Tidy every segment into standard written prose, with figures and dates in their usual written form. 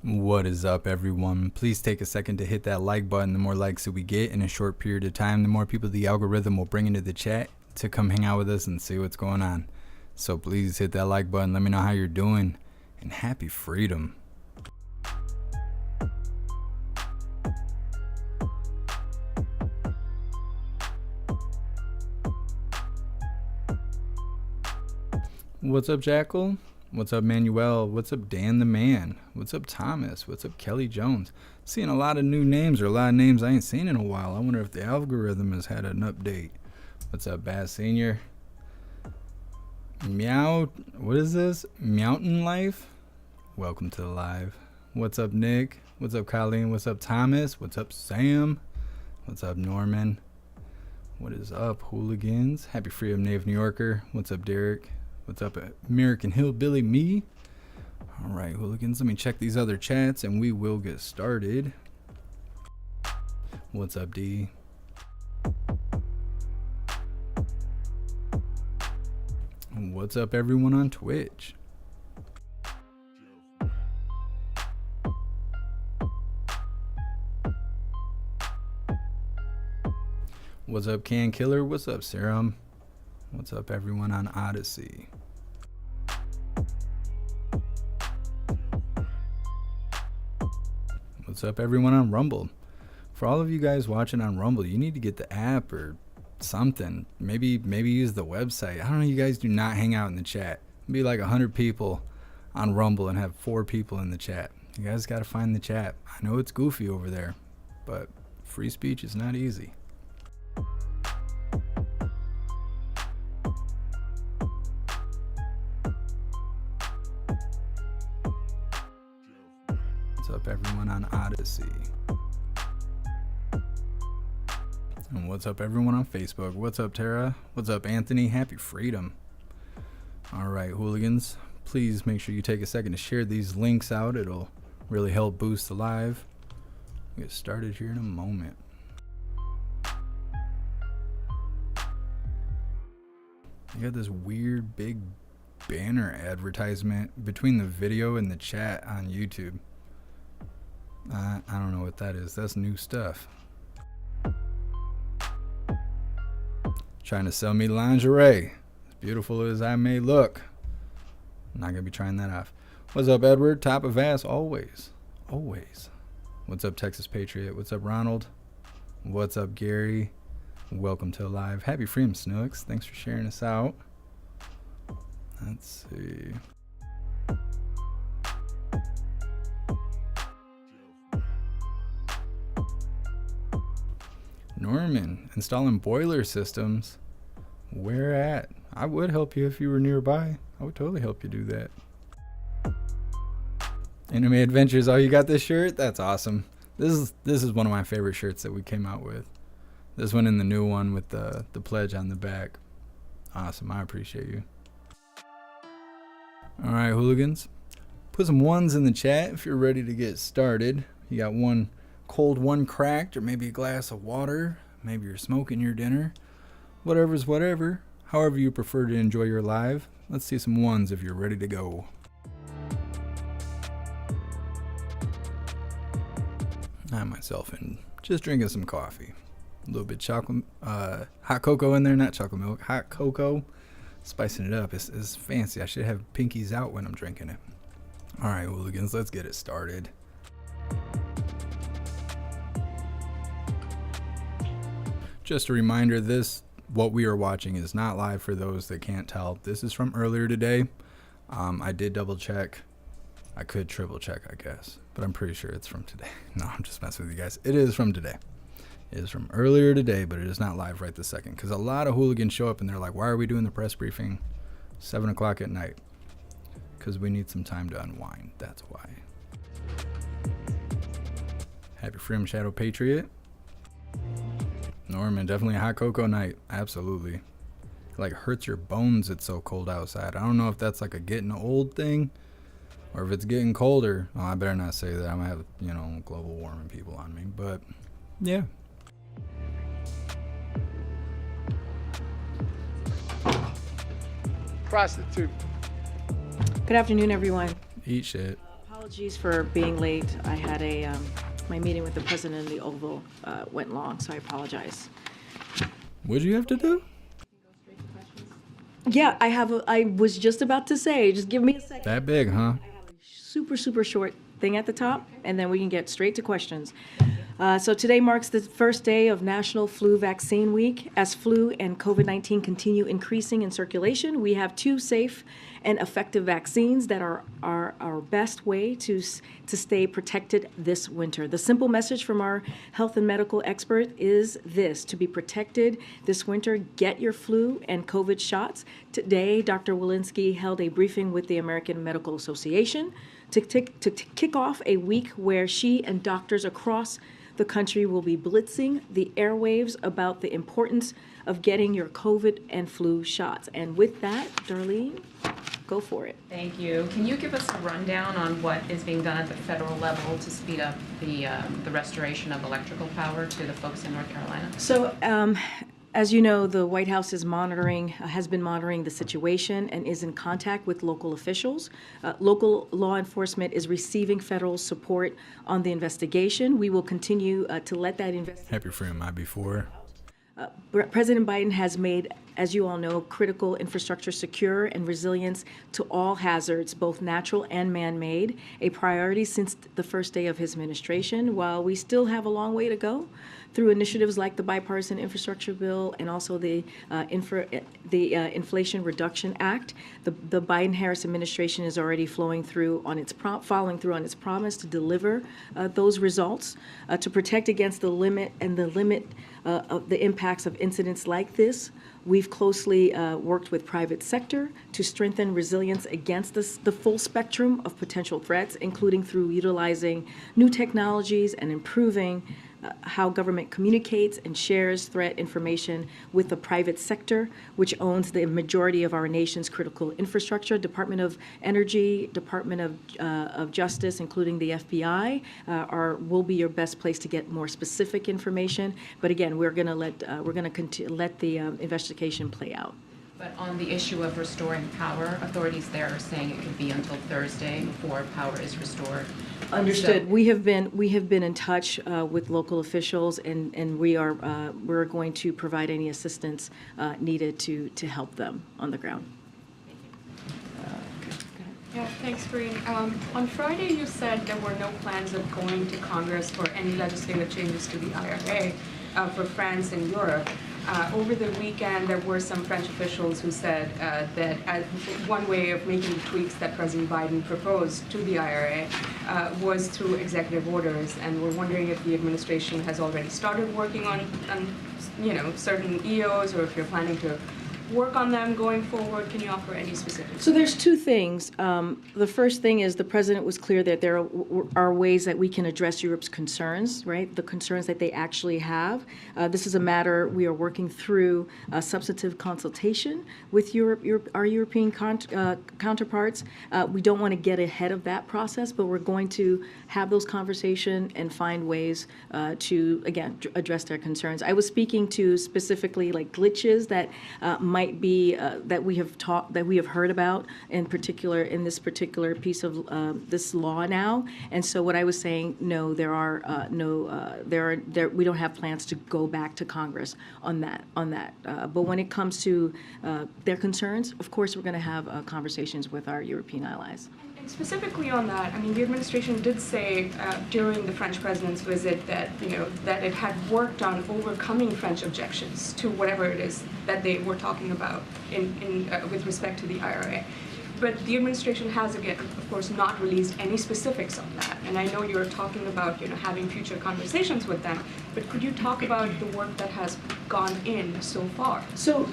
What is up, everyone? Please take a second to hit that like button. The more likes that we get in a short period of time, the more people the algorithm will bring into the chat to come hang out with us and see what's going on. So please hit that like button. Let me know how you're doing, and happy freedom. What's up, Jackal? What's up, Manuel? What's up, Dan the Man? What's up, Thomas? What's up, Kelly Jones? Seeing a lot of new names, or a lot of names I ain't seen in a while. I wonder if the algorithm has had an update. What's up, Bass Senior? Meow, what is this? Mountain Life? Welcome to the live. What's up, Nick? What's up, Colleen? What's up, Thomas? What's up, Sam? What's up, Norman? What is up, Hooligans? Happy Freedom Native New Yorker. What's up, Derek? What's up, American Hillbilly Me? All right, Hooligans, let me check these other chats and we will get started. What's up, D? What's up, everyone on Twitch? What's up, Can Killer? What's up, Serum? What's up, everyone on Odyssey? What's up, everyone on Rumble? For all of you guys watching on Rumble, you need to get the app or something. Maybe use the website. I don't know, you guys do not hang out in the chat. Be like 100 people on Rumble and have 4 people in the chat. You guys got to find the chat. I know it's goofy over there, but free speech is not easy. What's up, everyone on Odyssey? And what's up, everyone on Facebook? What's up, Tara? What's up, Anthony? Happy freedom. All right, Hooligans, please make sure you take a second to share these links out. It'll really help boost the live. We'll get started here in a moment. I got this weird big banner advertisement between the video and the chat on YouTube. I don't know what that is. That's new stuff. Trying to sell me lingerie. As beautiful as I may look. I'm not going to be trying that off. What's up, Edward? Top of ass, always. Always. What's up, Texas Patriot? What's up, Ronald? What's up, Gary? Welcome to the live. Happy Freedom, Snooks. Thanks for sharing us out. Let's see. Norman, installing boiler systems. Where at? I would help you if you were nearby. I would totally help you do that. Anime Adventures. Oh, you got this shirt? That's awesome. This is one of my favorite shirts that we came out with. This one and the new one with the pledge on the back. Awesome. I appreciate you. All right, Hooligans. Put some ones in the chat if you're ready to get started. You got one cold, one cracked, or maybe a glass of water. Maybe you're smoking your dinner. Whatever's whatever. However you prefer to enjoy your live. Let's see some ones if you're ready to go. I myself am just drinking some coffee. A little bit chocolate, hot cocoa in there, not chocolate milk, hot cocoa. Spicing it up. It's fancy. I should have pinkies out when I'm drinking it. All right, Hooligans, let's get it started. Just a reminder, what we are watching is not live for those that can't tell. This is from earlier today. I did double check. I could triple check, I guess, but I'm pretty sure it's from today. No, I'm just messing with you guys. It is from today. It is from earlier today, but it is not live right this second, because a lot of hooligans show up and they're like, why are we doing the press briefing 7 o'clock at night? Because we need some time to unwind. That's why. Happy Freedom, Shadow Patriot. Norman, definitely a hot cocoa night. Absolutely. It like hurts your bones. It's so cold outside. I don't know if that's like a getting old thing or if it's getting colder. Oh, I better not say that. I'm gonna have, global warming people on me. But yeah. Prostitute. Good afternoon, everyone. Eat shit. Apologies for being late. I had my meeting with the president in the Oval went long, so I apologize. What did you have to do? Yeah, I was just about to say, just give me a second. That big, huh? I have a super short thing at the top, and then we can get straight to questions. So today marks the first day of National Flu Vaccine Week. As flu and COVID-19 continue increasing in circulation, we have two safe and effective vaccines that are our best way to stay protected this winter. The simple message from our health and medical expert is this: to be protected this winter, get your flu and COVID shots. Today, Dr. Walensky held a briefing with the American Medical Association to kick off a week where she and doctors across the country will be blitzing the airwaves about the importance of getting your COVID and flu shots. And with that, Darlene, go for it. Thank you. Can you give us a rundown on what is being done at the federal level to speed up the restoration of electrical power to the folks in North Carolina? So, as you know, the White House has been monitoring the situation and is in contact with local officials. Local law enforcement is receiving federal support on the investigation. We will continue to let that investigation. Happy for him, I before. President Biden has made, as you all know, critical infrastructure secure and resilience to all hazards, both natural and man-made, a priority since the first day of his administration. While we still have a long way to go, through initiatives like the bipartisan infrastructure bill and also the Inflation Reduction Act, the Biden-Harris administration is already following through on its promise to deliver those results to protect against the impacts of incidents like this. We've closely worked with private sector to strengthen resilience against the full spectrum of potential threats, including through utilizing new technologies and improving how government communicates and shares threat information with the private sector, which owns the majority of our nation's critical infrastructure. Department of Energy, Department of Justice, including the FBI, will be your best place to get more specific information. But again, we're going to let the investigation play out. But on the issue of restoring power, authorities there are saying it could be until Thursday before power is restored. Understood. So, we have been in touch with local officials, and we're going to provide any assistance needed to help them on the ground. Yeah, thanks, Green. On Friday, you said there were no plans of going to Congress for any legislative changes to the IRA for France and Europe. Over the weekend, there were some French officials who said that one way of making the tweaks that President Biden proposed to the IRA was through executive orders, and we're wondering if the administration has already started working on certain EOs, or if you're planning to work on them going forward. Can you offer any specifics? So there's two things. The first thing is the president was clear that there are ways that we can address Europe's concerns, right? The concerns that they actually have. This is a matter we are working through substantive consultation with our European counterparts. We don't want to get ahead of that process, but we're going to have those conversations and find ways to, again, address their concerns. I was speaking to specifically like glitches that might be that we have heard about in this particular piece of this law now. And so what I was saying, no, we don't have plans to go back to Congress on that. But when it comes to their concerns, of course, we're going to have conversations with our European allies. And specifically on that, I mean, the administration did say during the French president's visit that that it had worked on overcoming French objections to whatever it is that they were talking about with respect to the IRA. But the administration has, again, of course, not released any specifics on that. And I know you're talking about having future conversations with them. But could you talk about the work that has gone in so far? So,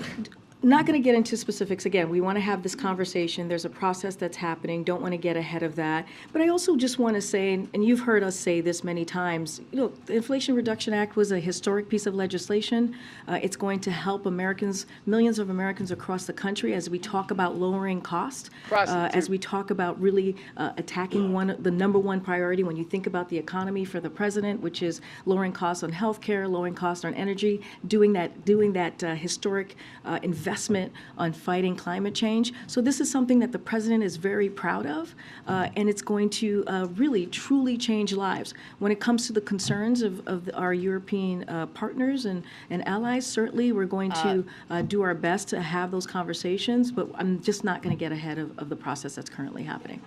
not going to get into specifics. Again, we want to have this conversation. There's a process that's happening. Don't want to get ahead of that. But I also just want to say, and you've heard us say this many times, the Inflation Reduction Act was a historic piece of legislation. It's going to help Americans, millions of Americans across the country, as we talk about lowering cost, as we talk about really attacking the number one priority when you think about the economy for the president, which is lowering costs on health care, lowering costs on energy, doing that historic investment investment on fighting climate change. So this is something that the president is very proud of, and it's going to really, truly change lives. When it comes to the concerns of our European partners and allies, certainly we're going to do our best to have those conversations, but I'm just not going to get ahead of the process that's currently happening.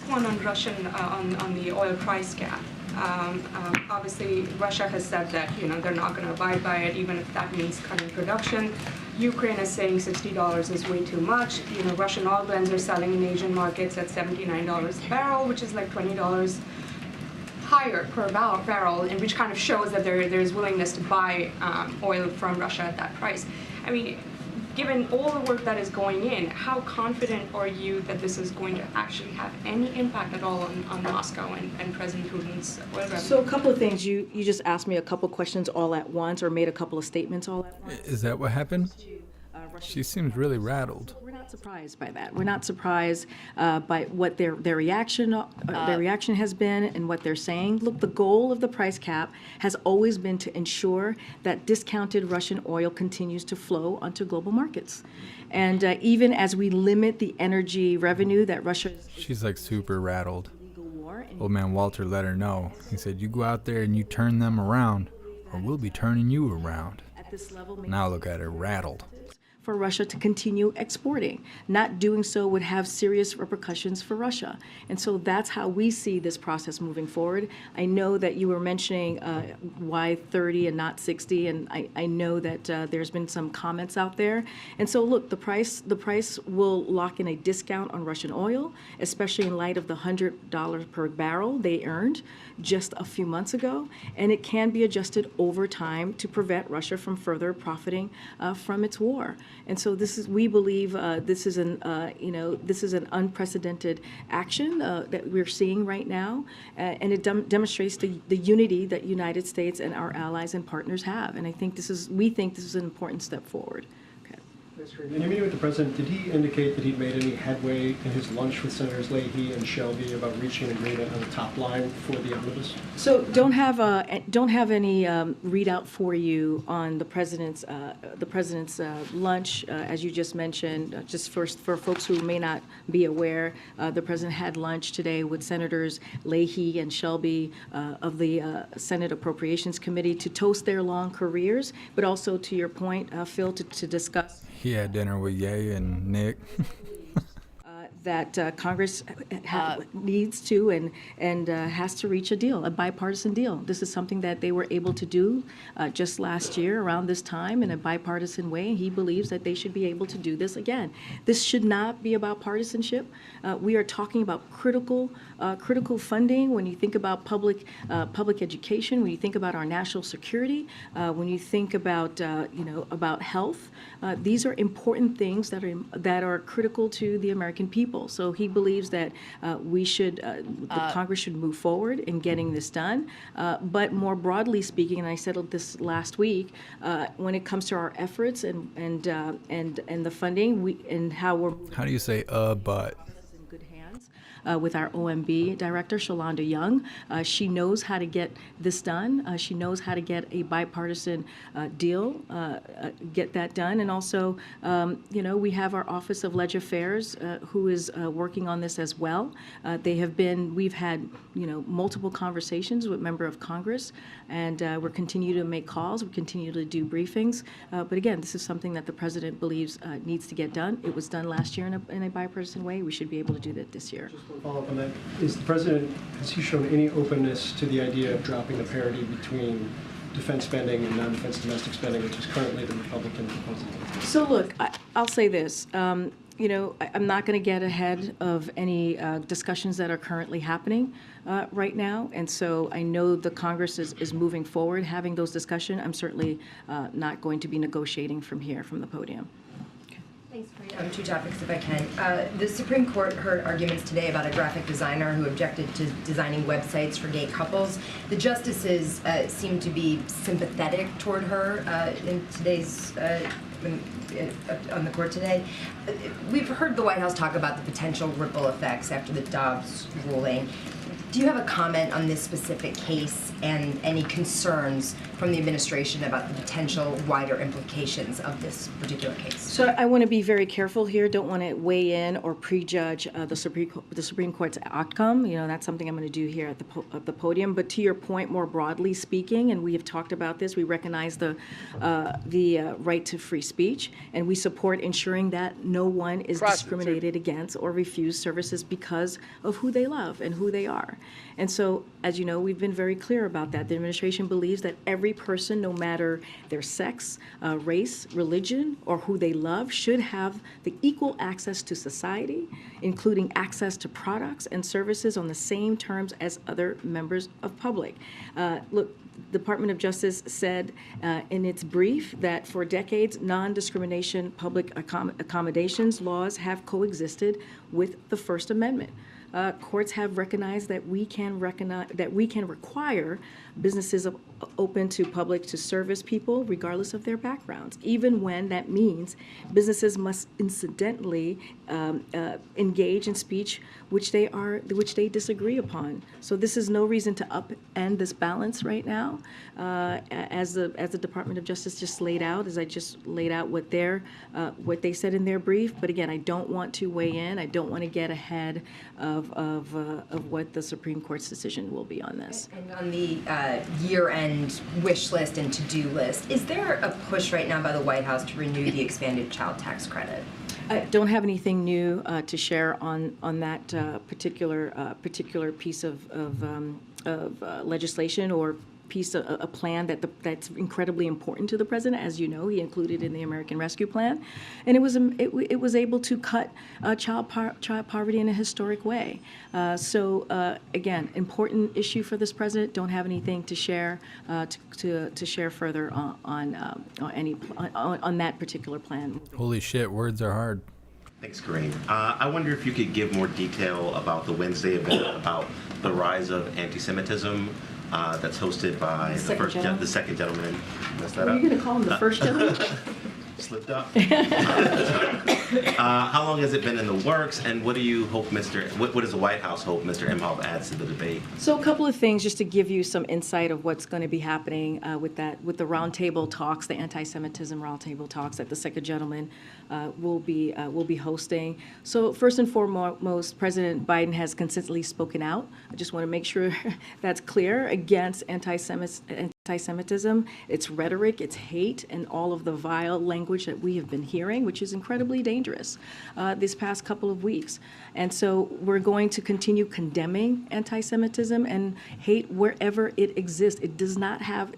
One on Russian on the oil price cap. Obviously, Russia has said that they're not going to abide by it, even if that means cutting production. Ukraine is saying $60 is way too much. Russian oil blends are selling in Asian markets at $79 a barrel, which is like $20 higher per barrel, and which kind of shows that there's willingness to buy oil from Russia at that price. I mean, given all the work that is going in, how confident are you that this is going to actually have any impact at all on Moscow and President Putin's oil revenue? So a couple of things. You just asked me a couple questions all at once, or made a couple of statements all at once. Is that what happened? She seems really rattled. We're not surprised by that. We're not surprised by what their reaction has been and what they're saying. Look, the goal of the price cap has always been to ensure that discounted Russian oil continues to flow onto global markets. And even as we limit the energy revenue that Russia is... She's like super rattled. ...illegal war... Old man Walter let her know. He said, you go out there and you turn them around, or we'll be turning you around. At this level, Now look at her, rattled. For Russia to continue exporting. Not doing so would have serious repercussions for Russia. And so that's how we see this process moving forward. I know that you were mentioning why 30 and not 60, and I know that there's been some comments out there. And so look, the price will lock in a discount on Russian oil, especially in light of the $100 per barrel they earned just a few months ago, and it can be adjusted over time to prevent Russia from further profiting from its war. And so we believe this is an unprecedented action that we're seeing right now, and it demonstrates the unity that United States and our allies and partners have. And we think this is an important step forward. In your meeting with the president, did he indicate that he'd made any headway in his lunch with Senators Leahy and Shelby about reaching an agreement on the top line for the omnibus? So don't have any readout for you on the president's lunch, as you just mentioned. Just for folks who may not be aware, the president had lunch today with Senators Leahy and Shelby of the Senate Appropriations Committee to toast their long careers, but also, to your point, Phil, to discuss. He had dinner with Ye and Nick. That Congress needs to and has to reach a deal, a bipartisan deal. This is something that they were able to do just last year around this time in a bipartisan way, and he believes that they should be able to do this again. This should not be about partisanship. We are talking about critical funding. When you think about public education, when you think about our national security, when you think about about health, these are important things that are critical to the American people. So he believes that the Congress should move forward in getting this done. But more broadly speaking, and I settled this last week, when it comes to our efforts and the funding, and how we're... How do you say but? ...in good hands with our OMB director, Shalonda Young. She knows how to get this done. She knows how to get a bipartisan deal, get that done. And also, we have our Office of Leg Affairs who is working on this as well. We've had, multiple conversations with members of Congress, and we're continuing to make calls. We continue to do briefings. But again, this is something that the president believes needs to get done. It was done last year in a bipartisan way. We should be able to do that this year. Just one follow-up on that. Has he shown any openness to the idea of dropping the parity between defense spending and non-defense domestic spending, which is currently the Republican proposal? So look, I'll say this. I'm not going to get ahead of any discussions that are currently happening right now. And so I know the Congress is moving forward, having those discussions. I'm certainly not going to be negotiating from here, from the podium. Thanks, Maria. Two topics, if I can. The Supreme Court heard arguments today about a graphic designer who objected to designing websites for gay couples. The justices seem to be sympathetic toward her in today's on the court today. We've heard the White House talk about the potential ripple effects after the Dobbs ruling. Do you have a comment on this specific case and any concerns from the administration about the potential wider implications of this particular case? So I want to be very careful here. Don't want to weigh in or prejudge the Supreme Court's outcome. You know, that's something I'm going to do here at the podium. But to your point, more broadly speaking, and we have talked about this, we recognize the right to free speech, and we support ensuring that no one is discriminated against or refused services because of who they love and who they are. And so, as you know, we've been very clear about that. The administration believes that every person, no matter their sex, race, religion, or who they love, should have the equal access to society, including access to products and services on the same terms as other members of public. Look, the Department of Justice said in its brief that for decades, non-discrimination public accommodations laws have coexisted with the First Amendment. Courts have recognized that we can require businesses open to public to service people regardless of their backgrounds, even when that means businesses must incidentally engage in speech which they disagree upon. So this is no reason to upend this balance right now, as the Department of Justice just laid out, as I just laid out what they said in their brief. But again, I don't want to weigh in. I don't want to get ahead of what the Supreme Court's decision will be on this. And on the year-end wish list and to-do list, is there a push right now by the White House to renew the expanded child tax credit? I don't have anything new to share on that particular piece of legislation or a plan that's incredibly important to the president. As you know, he included in the American Rescue Plan, and it was able to cut child poverty in a historic way. So again, important issue for this president. Don't have anything to share to share further on that particular plan. Holy shit, words are hard. Thanks, Corinne. I wonder if you could give more detail about the Wednesday event about the rise of anti-Semitism that's hosted by the second gentleman. Messed that Are up. you going to call him the first gentleman? Slipped up. How long has it been in the works, and what do you hope, what does the White House hope Mr. Imhoff adds to the debate? So a couple of things just to give you some insight of what's going to be happening with the roundtable talks, the anti-Semitism roundtable talks that the second gentleman will be hosting. So first and foremost, President Biden has consistently spoken out. I just want to make sure that's clear against anti-Semitism, its rhetoric, its hate, and all of the vile language that we have been hearing, which is incredibly dangerous this past couple of weeks. And so we're going to continue condemning anti-Semitism and hate wherever it exists. It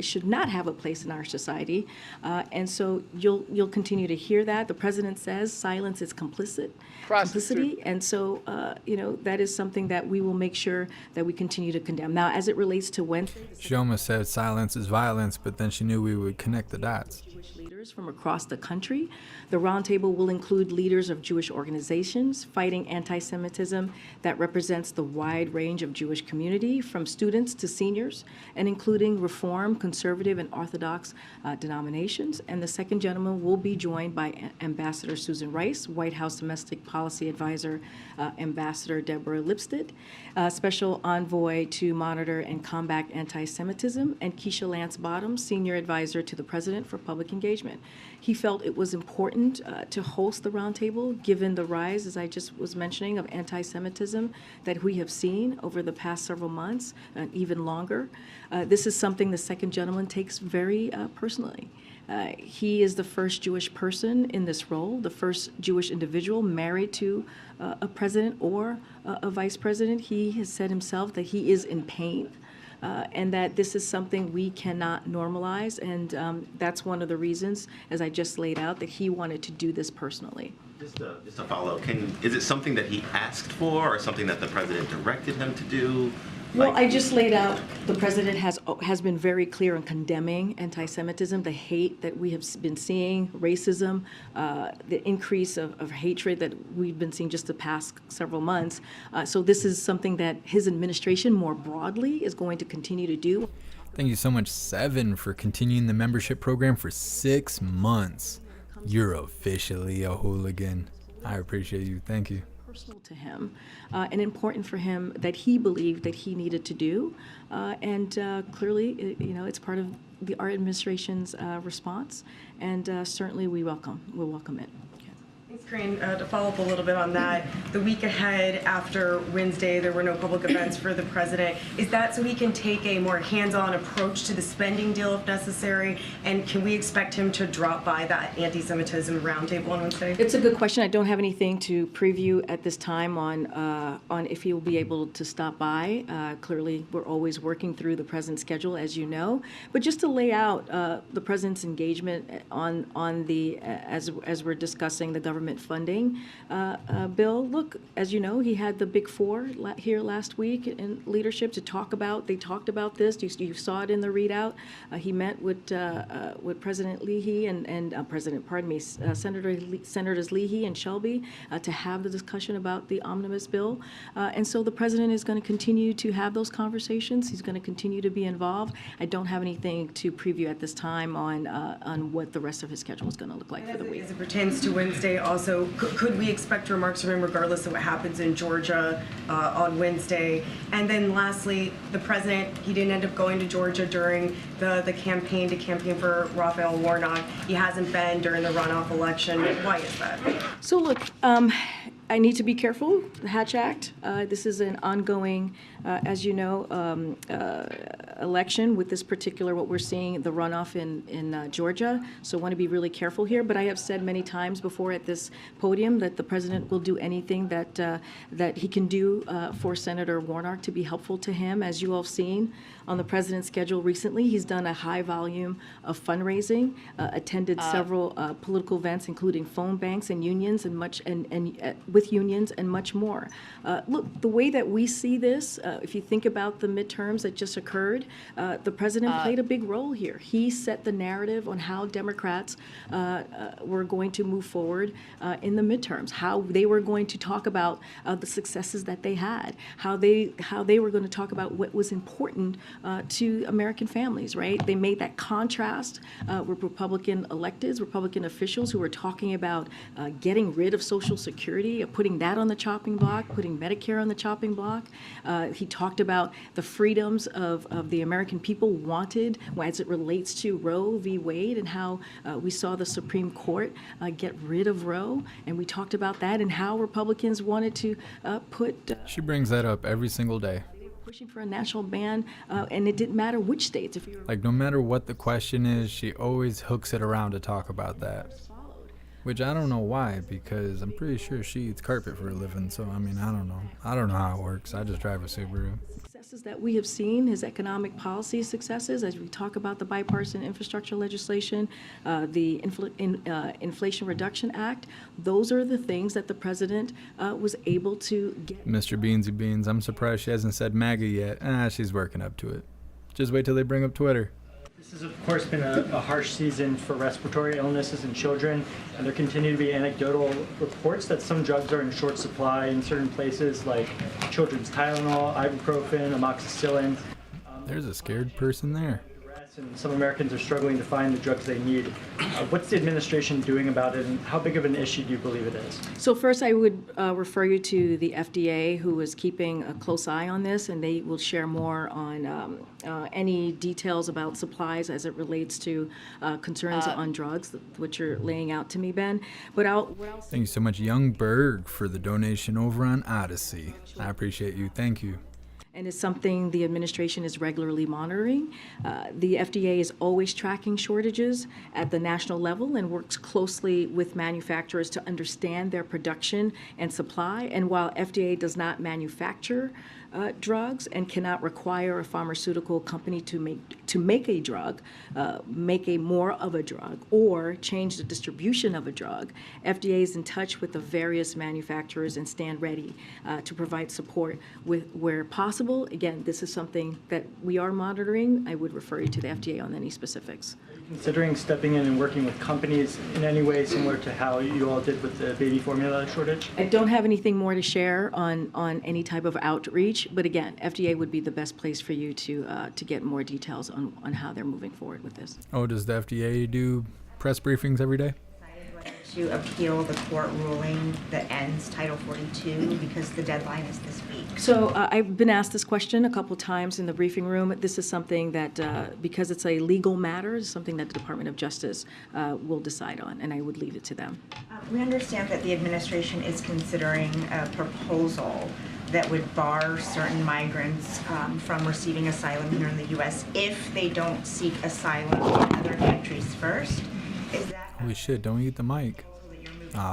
should not have a place in our society. And so you'll continue to hear that. The president says silence is complicity. And so, that is something that we will make sure that we continue to condemn. Now, as it relates to Wednesday, She almost said silence is violence, but then she knew we would connect the dots. Jewish leaders from across the country. The roundtable will include leaders of Jewish organizations fighting anti-Semitism that represents the wide range of Jewish community, from students to seniors, and including Reform, Conservative, and Orthodox denominations. And the second gentleman will be joined by Ambassador Susan Rice, White House Domestic Policy Advisor Ambassador Deborah Lipstadt, Special Envoy to Monitor and Combat Anti-Semitism, and Keisha Lance Bottoms, Senior Advisor to the President for Public Engagement. He felt it was important to host the roundtable, given the rise, as I just was mentioning, of anti-Semitism that we have seen over the past several months, and even longer. This is something the second gentleman takes very personally. He is the first Jewish person in this role, the first Jewish individual married to a president or a vice president. He has said himself that he is in pain. And that this is something we cannot normalize, and that's one of the reasons, as I just laid out, that he wanted to do this personally. Just a follow. Is it something that he asked for, or something that the president directed him to do? Well, I just laid out, the president has been very clear in condemning anti-Semitism, the hate that we have been seeing, racism, the increase of hatred that we've been seeing just the past several months. So this is something that his administration more broadly is going to continue to do. Thank you so much, Seven, for continuing the membership program for 6 months. You're officially a hooligan. I appreciate you. Thank you. personal to him and important for him that he believed that he needed to do. And clearly, it's part of our administration's response, and certainly we'll welcome it. Thanks, Corinne. To follow up a little bit on that, the week ahead after Wednesday, there were no public events for the president. Is that so he can take a more hands-on approach to the spending deal if necessary? And can we expect him to drop by that anti-Semitism roundtable on Wednesday? It's a good question. I don't have anything to preview at this time on if he will be able to stop by. Clearly, we're always working through the president's schedule, as you know. But just to lay out the president's engagement on the as we're discussing the government funding bill. Look, as you know, he had the Big Four here last week in leadership to talk about. They talked about this. You saw it in the readout. He met with President Leahy and Senators Leahy and Shelby to have the discussion about the omnibus bill. And so the president is going to continue to have those conversations. He's going to continue to be involved. I don't have anything to preview at this time on what the rest of his schedule is going to look like for the week. As it pertains to Wednesday, also, could we expect remarks from him regardless of what happens in Georgia on Wednesday? And then lastly, the president, he didn't end up going to Georgia during the campaign for Raphael Warnock. He hasn't been during the runoff election. Why is that? So look, I need to be careful, the Hatch Act. This is an ongoing, as you know, election with this particular, what we're seeing, the runoff in Georgia. So I want to be really careful here. But I have said many times before at this podium that the president will do anything that he can do for Senator Warnock to be helpful to him. As you all have seen on the president's schedule recently, he's done a high volume of fundraising, attended several political events, including phone banks and unions and with unions and much more. Look, the way that we see this, if you think about the midterms that just occurred, the president played a big role here. He set the narrative on how Democrats were going to move forward in the midterms, how they were going to talk about the successes that they had, how they were going to talk about what was important to American families, right? They made that contrast with Republican electeds, Republican officials who were talking about getting rid of Social Security, putting that on the chopping block, putting Medicare on the chopping block. He talked about the freedoms of the American people wanted as it relates to Roe v. Wade and how we saw the Supreme Court get rid of Roe. And we talked about that and how Republicans wanted to put... She brings that up every single day. Pushing for a national ban, and it didn't matter which states. If you Like, no matter what the question is, she always hooks it around to talk about that. Which I don't know why, because I'm pretty sure she eats carpet for a living. So, I mean, I don't know. I don't know how it works. I just drive a Subaru. Successes that we have seen, his economic policy successes, as we talk about the bipartisan infrastructure legislation, the Inflation Reduction Act, those are the things that the president was able to get. Mr. Beansy Beans, I'm surprised she hasn't said MAGA yet. She's working up to it. Just wait till they bring up Twitter. This has, of course, been a harsh season for respiratory illnesses in children, and there continue to be anecdotal reports that some drugs are in short supply in certain places, like children's Tylenol, ibuprofen, amoxicillin. There's a scared person there. And some Americans are struggling to find the drugs they need. What's the administration doing about it, and how big of an issue do you believe it is? So first, I would refer you to the FDA, who is keeping a close eye on this, and they will share more on any details about supplies as it relates to concerns on drugs, which you're laying out to me, Ben. But Thank you so much, Young Berg, for the donation over on Odyssey. I appreciate you. Thank you. And it's something the administration is regularly monitoring. The FDA is always tracking shortages at the national level and works closely with manufacturers to understand their production and supply. And while FDA does not manufacture drugs and cannot require a pharmaceutical company to make a drug, make a more of a drug, or change the distribution of a drug, FDA is in touch with the various manufacturers and stand ready to provide support where possible. Again, this is something that we are monitoring. I would refer you to the FDA on any specifics. Are you considering stepping in and working with companies in any way similar to how you all did with the baby formula shortage? I don't have anything more to share on any type of outreach, but again, FDA would be the best place for you to get more details on how they're moving forward with this. Oh, does the FDA do press briefings every day? to appeal the court ruling that ends Title 42 because the deadline is this week? So I've been asked this question a couple times in the briefing room. This is something that, because it's a legal matter, is something that the Department of Justice will decide on, and I would leave it to them. We understand that the administration is considering a proposal that would bar certain migrants from receiving asylum here in the U.S. if they don't seek asylum in other countries first. Is that Holy shit, don't eat the mic.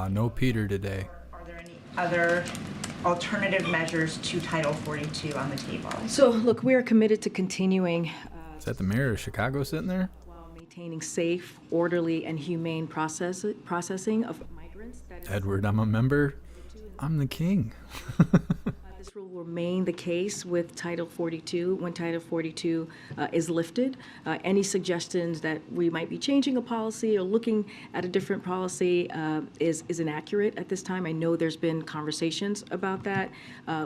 No Peter today. Are there any other alternative measures to Title 42 on the table? So, look, we are committed to continuing Is that the mayor of Chicago sitting there? while maintaining safe, orderly, and humane processing of migrants. That is, Edward, I'm a member. I'm the king. this will remain the case with Title 42 when Title 42 is lifted. Any suggestions that we might be changing a policy or looking at a different policy is inaccurate at this time. I know there's been conversations about that.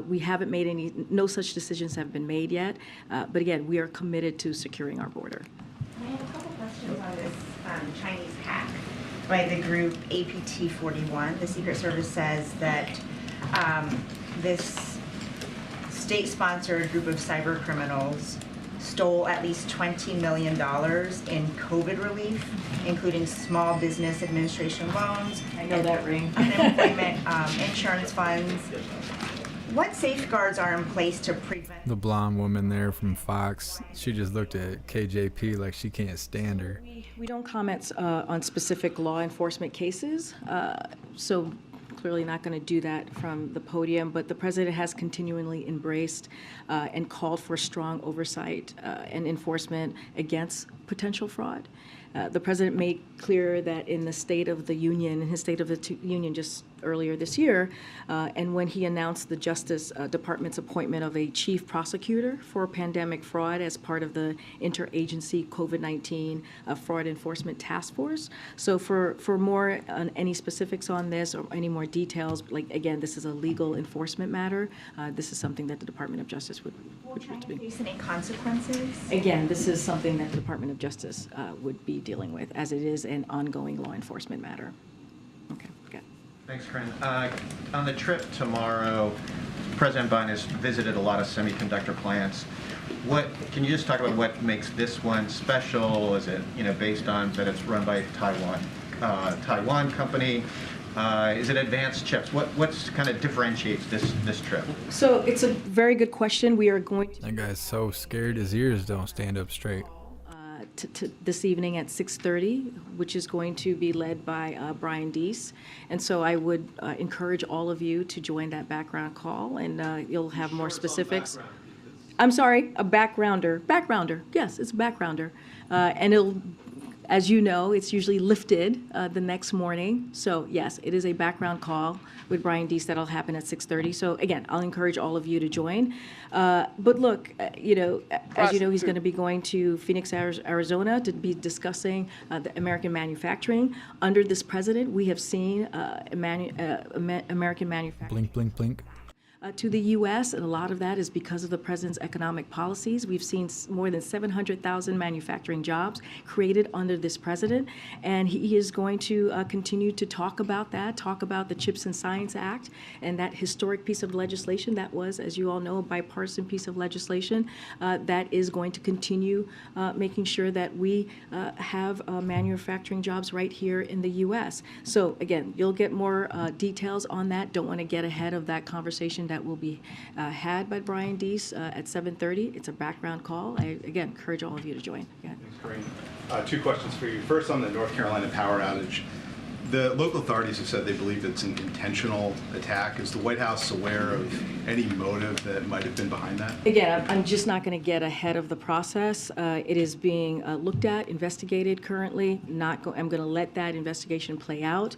We haven't made no such decisions have been made yet. But again, we are committed to securing our border. I have a couple questions on this Chinese hack by the group APT 41. The Secret Service says that this state-sponsored group of cyber criminals stole at least $20 million in COVID relief, including small business administration loans. I know that ring. Unemployment insurance funds. What safeguards are in place to prevent? The blonde woman there from Fox, she just looked at KJP like she can't stand her. We don't comment on specific law enforcement cases, so clearly not going to do that from the podium, but the president has continually embraced and called for strong oversight and enforcement against potential fraud. The president made clear that in the State of the Union, in his State of the Union just earlier this year, and when he announced the Justice Department's appointment of a chief prosecutor for pandemic fraud as part of the interagency COVID-19 fraud enforcement task force. So for more on any specifics on this or any more details, like again, this is a legal enforcement matter. This is something that the Department of Justice would be. Face any consequences? Again, this is something that the Department of Justice would be dealing with, as it is an ongoing law enforcement matter. Okay, good. Thanks, Corinne. On the trip tomorrow, President Biden has visited a lot of semiconductor plants. Can you just talk about what makes this one special? Is it based on that it's run by Taiwan company? Is it advanced chips? What's kind of differentiates this trip? So it's a very good question. We are going to That guy's so scared his ears don't stand up straight. to this evening at 6:30, which is going to be led by Brian Deese. And so I would encourage all of you to join that background call, and you'll have more specifics. I'm sorry, a backgrounder. Backgrounder, yes, it's a backgrounder. And it'll, as you know, it's usually lifted the next morning. So yes, it is a background call with Brian Deese that'll happen at 6:30. So again, I'll encourage all of you to join. But look, as you know, he's going to be going to Phoenix, Arizona to be discussing the American manufacturing. Under this president, we have seen American manufacturing. Blink, blink, blink. To the U.S., and a lot of that is because of the president's economic policies. We've seen more than 700,000 manufacturing jobs created under this president, and he is going to continue to talk about that, talk about the CHIPS and Science Act, and that historic piece of legislation that was, as you all know, a bipartisan piece of legislation that is going to continue making sure that we have manufacturing jobs right here in the U.S. So again, you'll get more details on that. Don't want to get ahead of that conversation that will be had by Brian Deese at 7:30. It's a background call. I, again, encourage all of you to join. Yeah. Thanks, Corinne. Two questions for you. First, on the North Carolina power outage. The local authorities have said they believe it's an intentional attack. Is the White House aware of any motive that might have been behind that? Again, I'm just not going to get ahead of the process. It is being looked at, investigated currently. I'm going to let that investigation play out.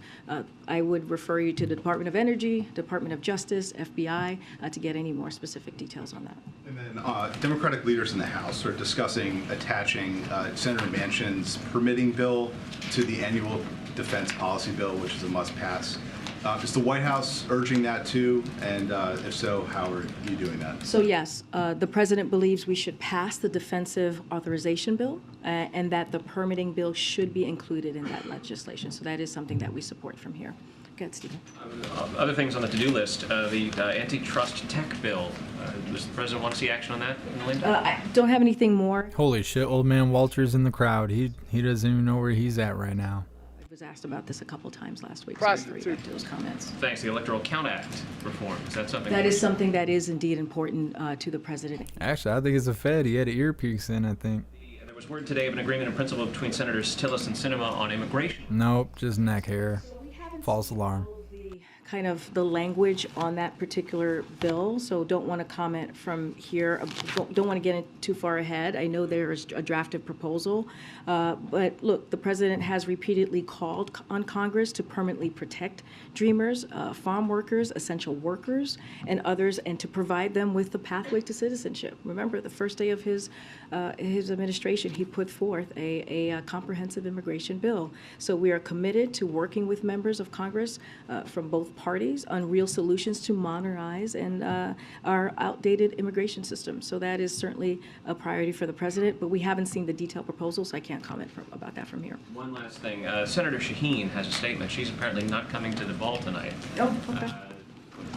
I would refer you to the Department of Energy, Department of Justice, FBI, to get any more specific details on that. And then Democratic leaders in the House are discussing attaching Senator Manchin's permitting bill to the annual defense policy bill, which is a must-pass. Is the White House urging that too? And if so, how are you doing that? So yes, the president believes we should pass the defensive authorization bill and that the permitting bill should be included in that legislation. So that is something that we support from here. Go ahead, Stephen. Other things on the to-do list, the antitrust tech bill. Does the president want to see action on that in the lane? I don't have anything more. Holy shit, old man Walter's in the crowd. He doesn't even know where he's at right now. I was asked about this a couple times last week, so I refer you back to those comments. Thanks. The Electoral Count Act reform. Is that something? That is something that is indeed important to the president. Actually, I think it's a Fed. He had an earpiece in, I think. There was word today of an agreement in principle between Senators Tillis and Sinema on immigration. Nope, just neck hair. False alarm. Kind of the language on that particular bill, so don't want to comment from here. Don't want to get too far ahead. I know there is a drafted proposal, but look, the president has repeatedly called on Congress to permanently protect Dreamers, farm workers, essential workers, and others, and to provide them with the pathway to citizenship. Remember, the first day of his administration, he put forth a comprehensive immigration bill. So we are committed to working with members of Congress from both parties on real solutions to modernize and our outdated immigration system. So that is certainly a priority for the president, but we haven't seen the detailed proposal, so I can't comment about that from here. One last thing. Senator Shaheen has a statement. She's apparently not coming to the ball tonight. Oh, okay.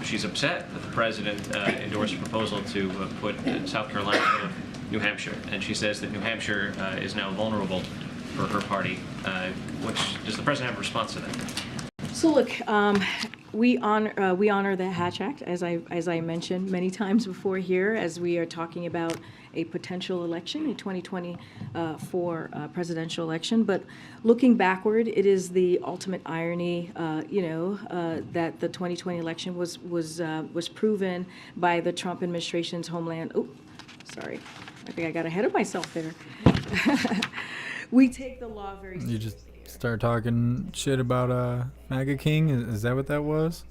She's upset that the president endorsed a proposal to put South Carolina ahead of New Hampshire, and she says that New Hampshire is now vulnerable for her party. Does the president have a response to that? So look, we honor the Hatch Act, as I mentioned many times before here, as we are talking about a potential election, a 2024 presidential election. But looking backward, it is the ultimate irony, that the 2020 election was proven by the Trump administration's Homeland. Oh, sorry, I think I got ahead of myself there. We take the law very seriously. You just start talking shit about MAGA King? Is that what that was?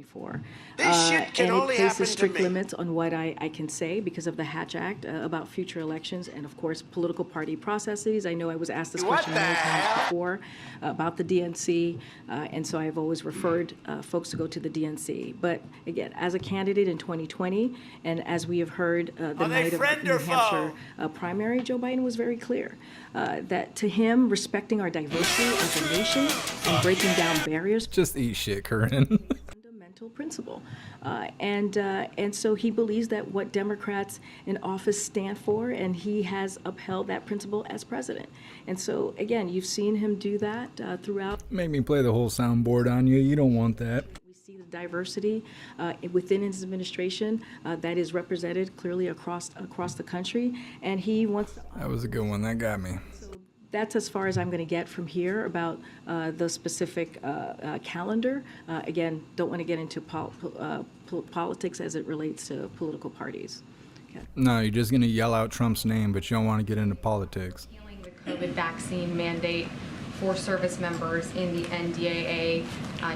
2024. And it places strict limits on what I can say because of the Hatch Act about future elections and, of course, political party processes. I know I was asked this question many times before about the DNC, and so I've always referred folks to go to the DNC. But again, as a candidate in 2020, and as we have heard the night of the New Hampshire primary, Joe Biden was very clear that to him, respecting our diversity as a nation and breaking down barriers. Just eat shit, Corinne. Principle. And so he believes that what Democrats in office stand for, and he has upheld that principle as president. And so, again, you've seen him do that throughout. Make me play the whole soundboard on you. You don't want that. We see the diversity within his administration that is represented clearly across the country, and he wants to. That was a good one. That got me. That's as far as I'm going to get from here about the specific calendar. Again, don't want to get into politics as it relates to political parties. Okay. No, you're just going to yell out Trump's name, but you don't want to get into politics. Dealing with COVID vaccine mandate for service members in the NDAA.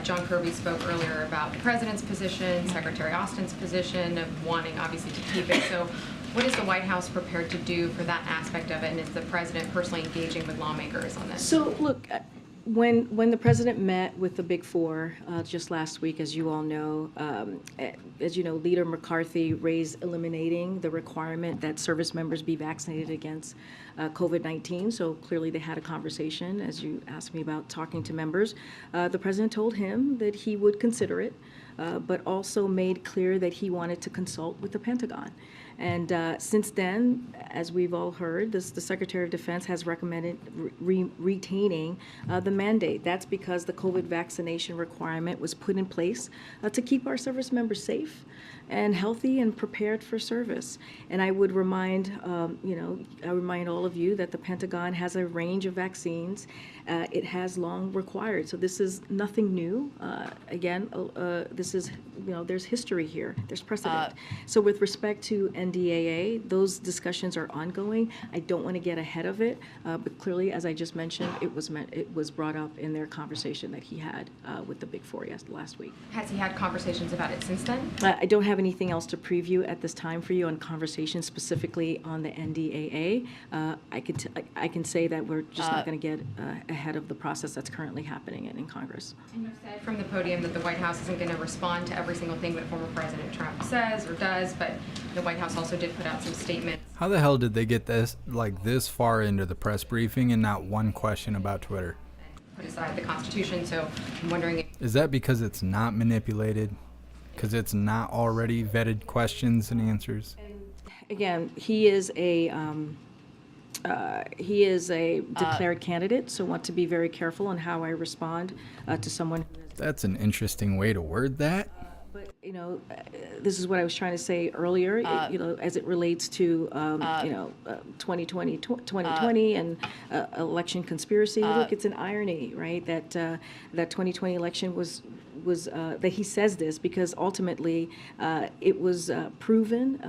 John Kirby spoke earlier about the president's position, Secretary Austin's position of wanting, obviously, to keep it. So what is the White House prepared to do for that aspect of it, and is the president personally engaging with lawmakers on this? So, look, when the president met with the Big Four just last week, as you all know, Leader McCarthy raised eliminating the requirement that service members be vaccinated against COVID-19. So clearly they had a conversation, as you asked me about talking to members. The president told him that he would consider it, but also made clear that he wanted to consult with the Pentagon. And since then, as we've all heard, the Secretary of Defense has recommended retaining the mandate. That's because the COVID vaccination requirement was put in place to keep our service members safe and healthy and prepared for service. And I would remind, all of you that the Pentagon has a range of vaccines. It has long required. So this is nothing new. This is, there's history here. There's precedent. So with respect to NDAA. Those discussions are ongoing. I don't want to get ahead of it, but clearly, as I just mentioned, it was brought up in their conversation that he had with the Big Four last week. Has he had conversations about it since then? I don't have anything else to preview at this time for you on conversations specifically on the NDAA. I can say that we're just not going to get ahead of the process that's currently happening in Congress. And you said from the podium that the White House isn't going to respond to every single thing that former President Trump says or does, but the White House also did put out some statements. How the hell did they get this far into the press briefing and not one question about Twitter? Put aside the Constitution, so I'm wondering if... Is that because it's not manipulated? Because it's not already vetted questions and answers? Again, he is a declared candidate, so want to be very careful on how I respond to someone. That's an interesting way to word that. But this is what I was trying to say earlier. As it relates to 2020 and election conspiracy. Look, it's an irony, right? That 2020 election was that he says this because ultimately it was proven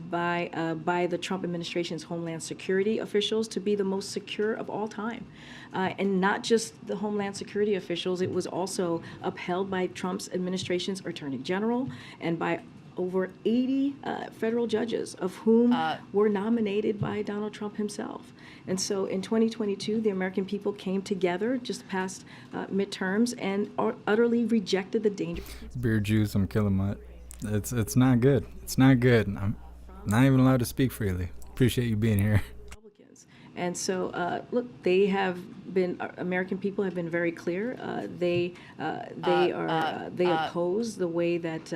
by the Trump administration's Homeland Security officials to be the most secure of all time. And not just the Homeland Security officials, it was also upheld by Trump's administration's Attorney General and by over 80 federal judges, of whom were nominated by Donald Trump himself. And so in 2022, the American people came together just past midterms and utterly rejected the danger. Beer juice, I'm killing mutt. It's not good. It's not good. I'm not even allowed to speak freely. Appreciate you being here. And so, look, they have been. American people have been very clear. They oppose the way that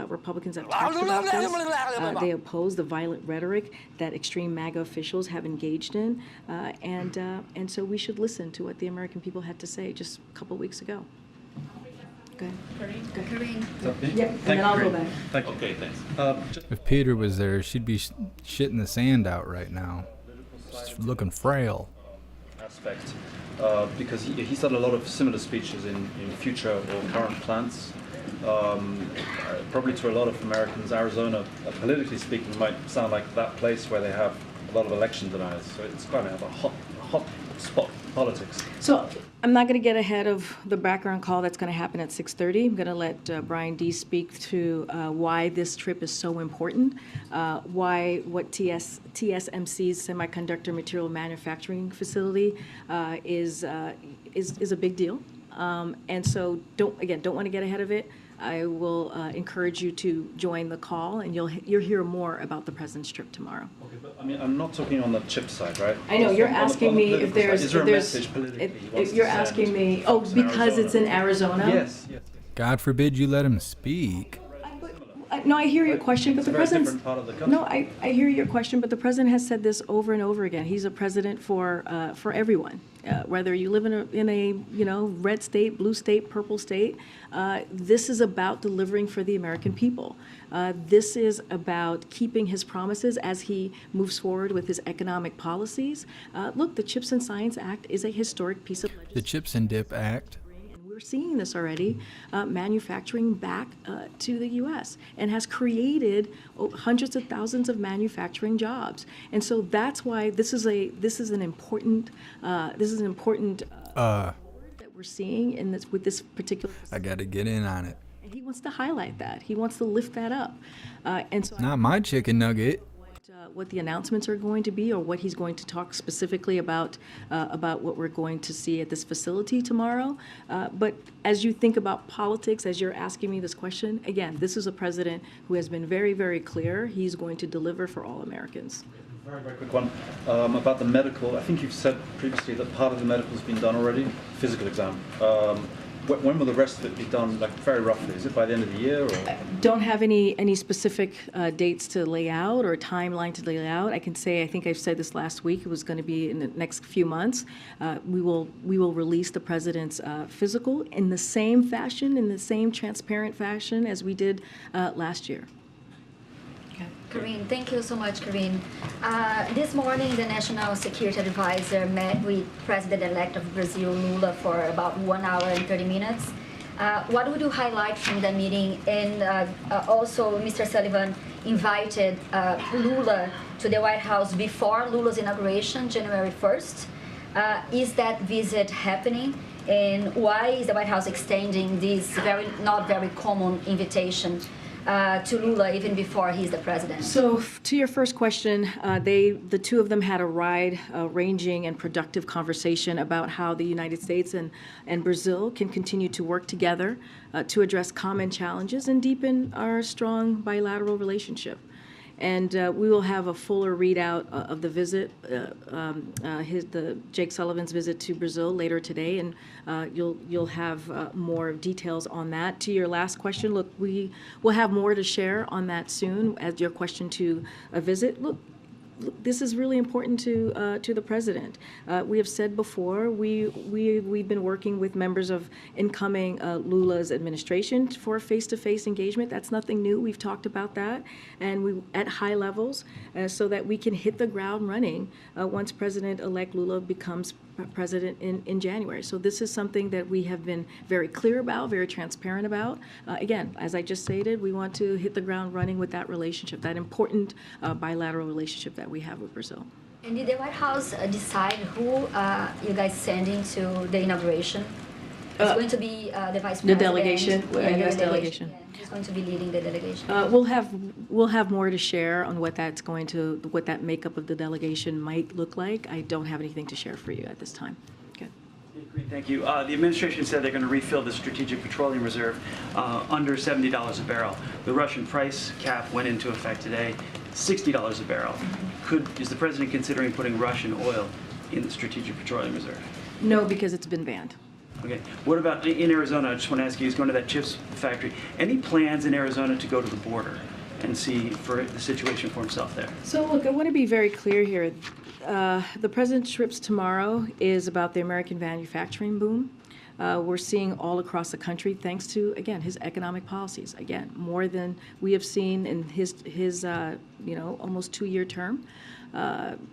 Republicans have talked about this. They oppose the violent rhetoric that extreme MAGA officials have engaged in, and so we should listen to what the American people had to say just a couple weeks ago. Go ahead. Karine. Yeah, and then I'll go back. Thank you. Okay, thanks. If Peter was there, she'd be shitting the sand out right now. Just looking frail. Aspect, because he said a lot of similar speeches in future or current plans. Probably to a lot of Americans, Arizona, politically speaking, might sound like that place where they have a lot of election deniers. So it's kind of a hot spot politics. So I'm not going to get ahead of the background call that's going to happen at 6:30. I'm going to let Brian D. speak to why this trip is so important, what TSMC's semiconductor material manufacturing facility is a big deal. And so don't want to get ahead of it. I will encourage you to join the call, and you'll hear more about the president's trip tomorrow. Okay, but I mean, I'm not talking on the chip side, right? I know you're asking me if there's. Is there a message politically? If you're asking me, because it's in Arizona. Yes. God forbid you let him speak. No, I hear your question, but the president. Different part of the country. No, I hear your question, but the president has said this over and over again. He's a president for everyone, whether you live in a red state, blue state, purple state. This is about delivering for the American people. This is about keeping his promises as he moves forward with his economic policies. Look, the CHIPS and Science Act is a historic piece of legislation. The Chips and Dip Act. We're seeing this already, manufacturing back to the U.S. and has created hundreds of thousands of manufacturing jobs. And so that's why this is an important that we're seeing in this with this particular. I got to get in on it. And he wants to highlight that. He wants to lift that up. And so not my chicken nugget. What the announcements are going to be, or what he's going to talk specifically about what we're going to see at this facility tomorrow. But as you think about politics, as you're asking me this question, again, this is a president who has been very, very clear. He's going to deliver for all Americans. Very, very quick one about the medical. I think you've said previously that part of the medical has been done already, physical exam. When will the rest of it be done, like very roughly? Is it by the end of the year? Or? Don't have any specific dates to lay out or timeline to lay out. I can say, I think I've said this last week, it was going to be in the next few months. We will release the president's physical in the same fashion, in the same transparent fashion as we did last year. Karine, thank you so much, Karine. This morning, the National Security Advisor met with President-elect of Brazil, Lula, for about 1 hour and 30 minutes. What would you highlight from the meeting? And also, Mr. Sullivan invited Lula to the White House before Lula's inauguration, January 1st. Is that visit happening? And why is the White House extending this not very common invitation to Lula even before he's the president? So to your first question, the two of them had a wide-ranging and productive conversation about how the United States and Brazil can continue to work together to address common challenges and deepen our strong bilateral relationship. And we will have a fuller readout of the visit, Jake Sullivan's visit to Brazil later today, and you'll have more details on that. To your last question, look, we will have more to share on that soon. As your question to a visit, look, this is really important to the president. We have said before, we've been working with members of incoming Lula's administration for face-to-face engagement. That's nothing new. We've talked about that, and we at high levels, so that we can hit the ground running once President-elect Lula becomes president in January. So this is something that we have been very clear about, very transparent about. Again, as I just stated, we want to hit the ground running with that relationship, that important bilateral relationship that we have with Brazil. And did the White House decide who you guys sending to the inauguration? It's going to be the vice president. The delegation, U.S. delegation. Yeah, he's going to be leading the delegation. We'll have more to share on what that makeup of the delegation might look like. I don't have anything to share for you at this time. Okay. Thank you. The administration said they're going to refill the strategic petroleum reserve under $70 a barrel. The Russian price cap went into effect today, $60 a barrel. Is the president considering putting Russian oil in the strategic petroleum reserve? No, because it's been banned. Okay. What about in Arizona? I just want to ask you, he's going to that chips factory. Any plans in Arizona to go to the border and see for the situation for himself there? So look, I want to be very clear here. The president's trips tomorrow is about the American manufacturing boom. We're seeing all across the country, thanks to, again, his economic policies. Again, more than we have seen in his almost 2-year term.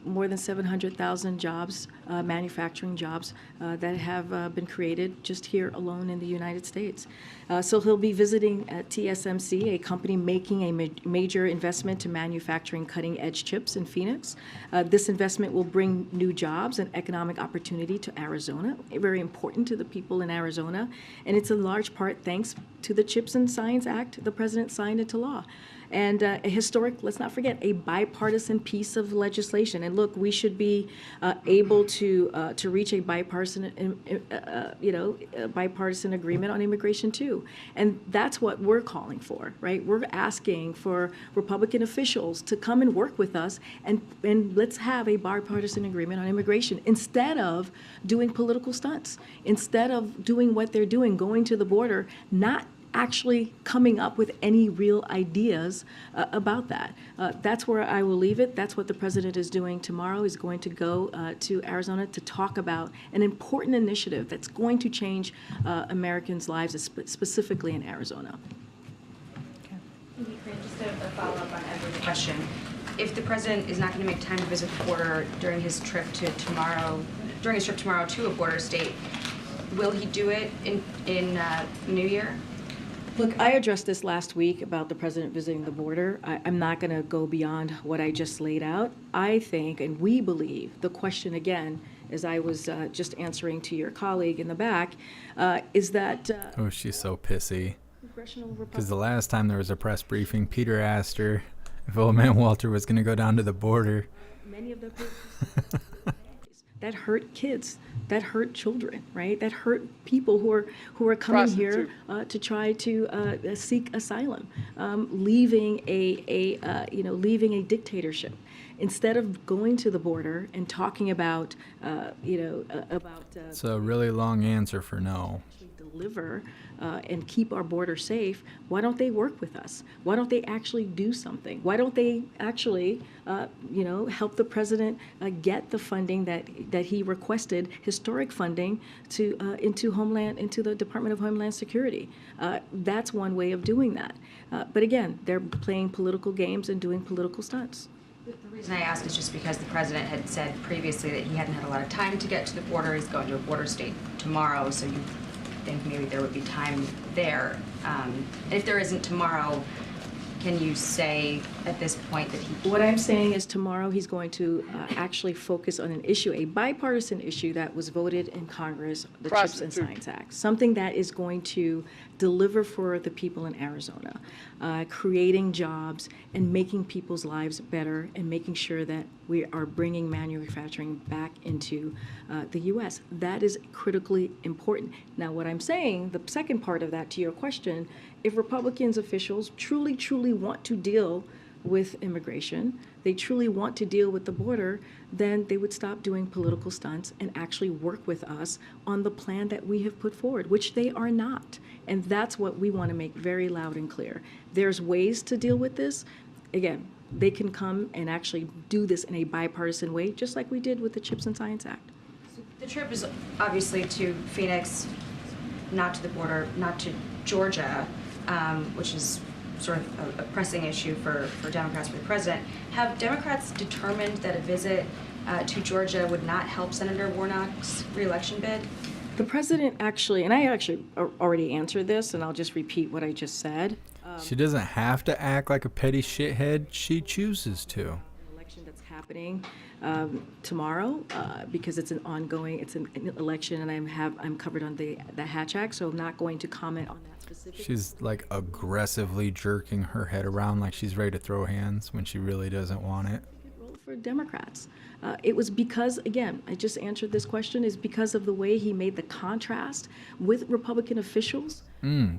More than 700,000 jobs, manufacturing jobs, that have been created just here alone in the United States. So he'll be visiting at TSMC, a company making a major investment to manufacturing cutting-edge chips in Phoenix. This investment will bring new jobs and economic opportunity to Arizona, very important to the people in Arizona, and it's in large part thanks to the CHIPS and Science Act the president signed into law. And a historic, let's not forget, a bipartisan piece of legislation. And look, we should be able to reach a bipartisan agreement on immigration too. And that's what we're calling for, right? We're asking for Republican officials to come and work with us, and let's have a bipartisan agreement on immigration instead of doing political stunts, instead of doing what they're doing, going to the border, not actually coming up with any real ideas about that. That's where I will leave it. That's what the president is doing tomorrow. He's going to go to Arizona to talk about an important initiative that's going to change Americans' lives, specifically in Arizona. Just a follow-up on Edward's question. If the president is not going to make time to visit the border during his trip tomorrow to a border state, will he do it in New Year? Look, I addressed this last week about the president visiting the border. I'm not going to go beyond what I just laid out. I think, and we believe, the question again, as I was just answering to your colleague in the back, is that... oh, she's so pissy. Congressional Because the last time there was a press briefing, Peter asked her if old man Walter was going to go down to the border. Many of the that hurt kids, that hurt children, right? That hurt people who are coming here to try to seek asylum, leaving a dictatorship. Instead of going to the border and talking about it's a really long answer for no. Deliver and keep our border safe, why don't they work with us? Why don't they actually do something? Why don't they actually, help the president get the funding that he requested, historic funding, into the Department of Homeland Security? That's one way of doing that. But again, they're playing political games and doing political stunts. The reason I ask is just because the president had said previously that he hadn't had a lot of time to get to the border. He's going to a border state tomorrow, so you think maybe there would be time there. If there isn't tomorrow, can you say at this point that he... What I'm saying is tomorrow he's going to actually focus on an issue, a bipartisan issue that was voted in Congress, the CHIPS and Science Act, something that is going to deliver for the people in Arizona, creating jobs and making people's lives better and making sure that we are bringing manufacturing back into the U.S. That is critically important. Now, what I'm saying, the second part of that to your question, if Republicans officials truly, truly want to deal with immigration, they truly want to deal with the border, then they would stop doing political stunts and actually work with us on the plan that we have put forward, which they are not. And that's what we want to make very loud and clear. There's ways to deal with this. Again, they can come and actually do this in a bipartisan way, just like we did with the CHIPS and Science Act. The trip is obviously to Phoenix, not to the border, not to Georgia, which is sort of a pressing issue for Democrats, for the president. Have Democrats determined that a visit to Georgia would not help Senator Warnock's reelection bid? The president actually, and I actually already answered this, and I'll just repeat what I just said. She doesn't have to act like a petty shithead. She chooses to. Election that's happening tomorrow because it's an election, and I'm covered on the Hatch Act, so I'm not going to comment on that specifically. She's like aggressively jerking her head around like she's ready to throw hands when she really doesn't want it. Role for Democrats. It was because, again, I just answered this question, is because of the way he made the contrast with Republican officials.